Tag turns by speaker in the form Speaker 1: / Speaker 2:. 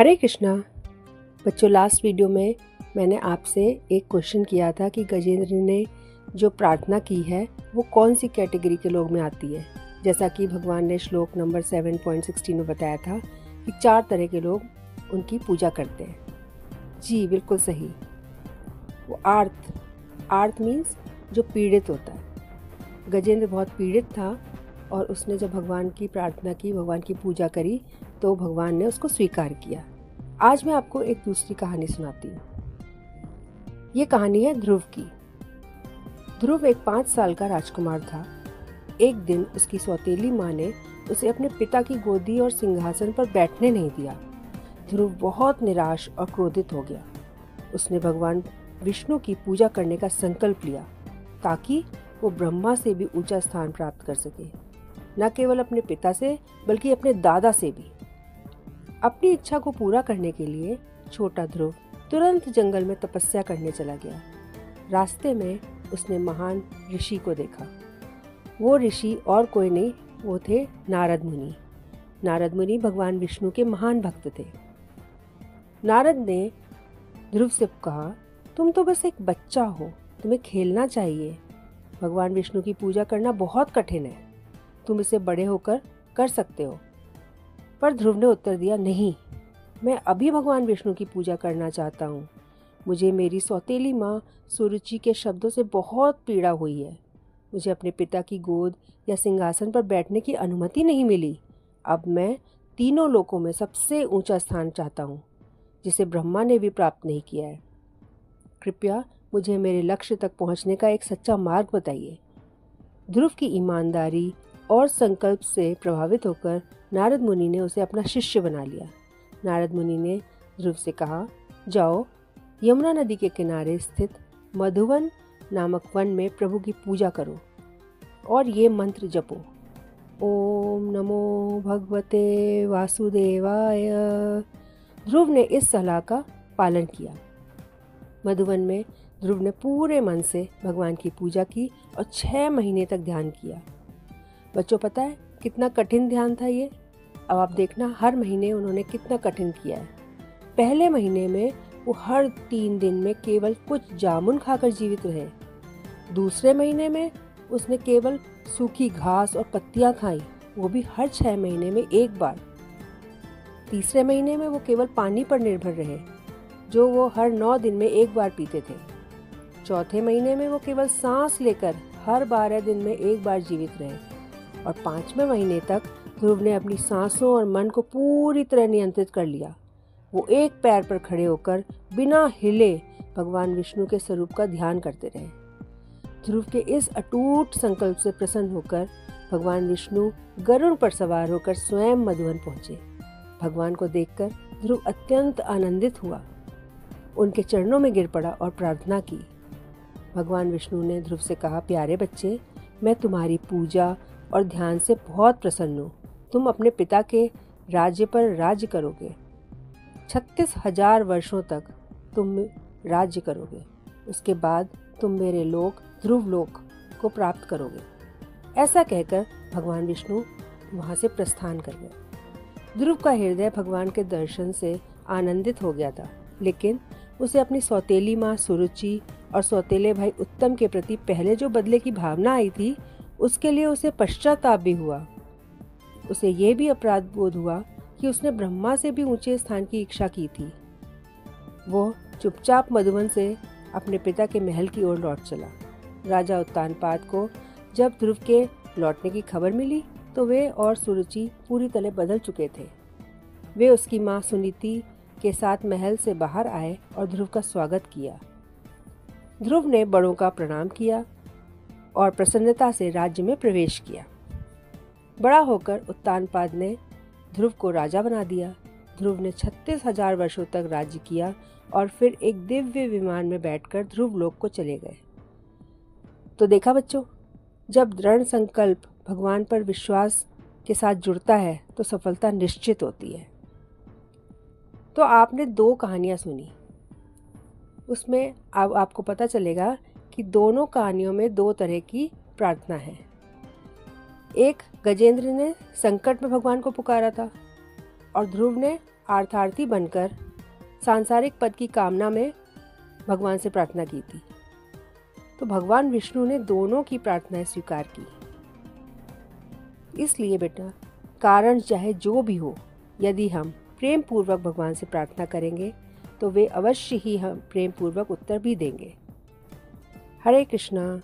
Speaker 1: हरे कृष्णा। बच्चों, last video में मैंने आपसे एक क्वेश्चन किया था कि गजेंद्र ने जो प्रार्थना की है वो कौन सी कैटेगरी के लोग में आती है। जैसा कि भगवान ने श्लोक नंबर 7.16 में बताया था कि 4 तरह के लोग उनकी पूजा करते हैं। जी बिल्कुल सही। वो आर्त मीन्स जो पीड़ित होता है। गजेंद्र बहुत पीड़ित था और उसने जब भगवान की प्रार्थना की, भगवान की पूजा करी, तो भगवान ने उसको स्वीकार किया। आज मैं आपको एक दूसरी कहानी सुनाती हूँ। ये कहानी है ध्रुव की। ध्रुव एक 5 साल का राजकुमार था। एक दिन उसकी सौतेली माँ ने उसे अपने पिता की गोदी और सिंहासन पर बैठने नहीं दिया। ध्रुव बहुत निराश और क्रोधित हो गया। उसने भगवान विष्णु की पूजा करने का संकल्प लिया ताकि वो ब्रह्मा से भी ऊंचा स्थान प्राप्त कर सके, न केवल अपने पिता से बल्कि अपने दादा से भी। अपनी इच्छा को पूरा करने के लिए छोटा ध्रुव तुरंत जंगल में तपस्या करने चला गया। रास्ते में उसने महान ऋषि को देखा। वो ऋषि और कोई नहीं, वो थे नारद मुनि। नारद मुनि भगवान विष्णु के महान भक्त थे। नारद ने ध्रुव से कहा, तुम तो बस एक बच्चा हो, तुम्हें खेलना चाहिए। भगवान विष्णु की पूजा करना बहुत कठिन है, तुम इसे बड़े होकर कर सकते हो। पर ध्रुव ने उत्तर दिया, नहीं, मैं अभी भगवान विष्णु की पूजा करना चाहता हूँ। मुझे मेरी सौतेली माँ सुरुचि के शब्दों से बहुत पीड़ा हुई है। मुझे अपने पिता की गोद या सिंहासन पर बैठने की अनुमति नहीं मिली। अब मैं तीनों लोकों में सबसे ऊंचा स्थान चाहता हूँ, जिसे ब्रह्मा ने भी प्राप्त नहीं किया है। कृपया मुझे मेरे लक्ष्य तक पहुँचने का एक सच्चा मार्ग बताइए। ध्रुव की ईमानदारी और संकल्प से प्रभावित होकर नारद मुनि ने उसे अपना शिष्य बना लिया। नारद मुनि ने ध्रुव से कहा, जाओ यमुना नदी के किनारे स्थित मधुवन नामक वन में प्रभु की पूजा करो और ये मंत्र जपो, ओम नमो भगवते वासुदेवाय। ध्रुव ने इस सलाह का पालन किया। मधुवन में ध्रुव ने पूरे मन से भगवान की पूजा की और 6 महीने तक ध्यान किया। बच्चों, पता है कितना कठिन ध्यान था ये? अब आप देखना हर महीने उन्होंने कितना कठिन किया है। पहले महीने में वो हर 3 दिन में केवल कुछ जामुन खाकर जीवित रहे। दूसरे महीने में उसने केवल सूखी घास और पत्तियां खाई, वो भी हर 6 महीने में एक बार। तीसरे महीने में वो केवल पानी पर निर्भर रहे, जो वो हर 9 दिन में एक बार पीते थे। चौथे महीने में वो केवल सांस लेकर हर 12 दिन में एक बार जीवित रहे। और 5वें महीने तक ध्रुव ने अपनी सांसों और मन को पूरी तरह नियंत्रित कर लिया। वो एक पैर पर खड़े होकर बिना हिले भगवान विष्णु के स्वरूप का ध्यान करते रहे। ध्रुव के इस अटूट संकल्प से प्रसन्न होकर भगवान विष्णु गरुड़ पर सवार होकर स्वयं मधुवन पहुंचे। भगवान को देखकर ध्रुव अत्यंत आनंदित हुआ, उनके चरणों में गिर पड़ा और प्रार्थना की। भगवान विष्णु ने ध्रुव से कहा, प्यारे बच्चे, मैं तुम्हारी पूजा और ध्यान से बहुत प्रसन्न हूँ। तुम अपने पिता के राज्य पर राज्य करोगे। 36,000 वर्षों तक तुम राज्य करोगे। उसके बाद तुम मेरे लोक ध्रुव लोक को प्राप्त करोगे। ऐसा कहकर भगवान विष्णु वहाँ से प्रस्थान कर गए। ध्रुव का हृदय भगवान के दर्शन से आनंदित हो गया था, लेकिन उसे अपनी सौतेली माँ सुरुचि और सौतेले भाई उत्तम के प्रति पहले जो बदले की भावना आई थी, उसके लिए उसे पश्चाताप भी हुआ। उसे ये भी अपराध बोध हुआ कि उसने ब्रह्मा से भी ऊंचे स्थान की इच्छा की थी। वो चुपचाप मधुवन से अपने पिता के महल की ओर लौट चला। राजा उत्तानपाद को जब ध्रुव के लौटने की खबर मिली तो वे और सुरुचि पूरी तरह बदल चुके थे। वे उसकी माँ सुनीति के साथ महल से बाहर आए और ध्रुव का स्वागत किया। ध्रुव ने बड़ों का प्रणाम किया और प्रसन्नता से राज्य में प्रवेश किया। बड़ा होकर उत्तानपाद ने ध्रुव को राजा बना दिया। ध्रुव ने 36,000 वर्षों तक राज्य किया और फिर एक दिव्य विमान में बैठकर ध्रुव लोक को चले गए। तो देखा बच्चों, जब दृढ़ संकल्प भगवान पर विश्वास के साथ जुड़ता है तो सफलता निश्चित होती है। तो आपने 2 कहानियां सुनी, उसमें अब आपको पता चलेगा कि दोनों कहानियों में 2 तरह की प्रार्थना है। एक, गजेंद्र ने संकट में भगवान को पुकारा था और ध्रुव ने अर्थार्थी बनकर सांसारिक पद की कामना में भगवान से प्रार्थना की थी। तो भगवान विष्णु ने दोनों की प्रार्थनाएं स्वीकार की। इसलिए बेटा, कारण चाहे जो भी हो, यदि हम प्रेम पूर्वक भगवान से प्रार्थना करेंगे तो वे अवश्य ही हम प्रेम पूर्वक उत्तर भी देंगे। हरे कृष्णा।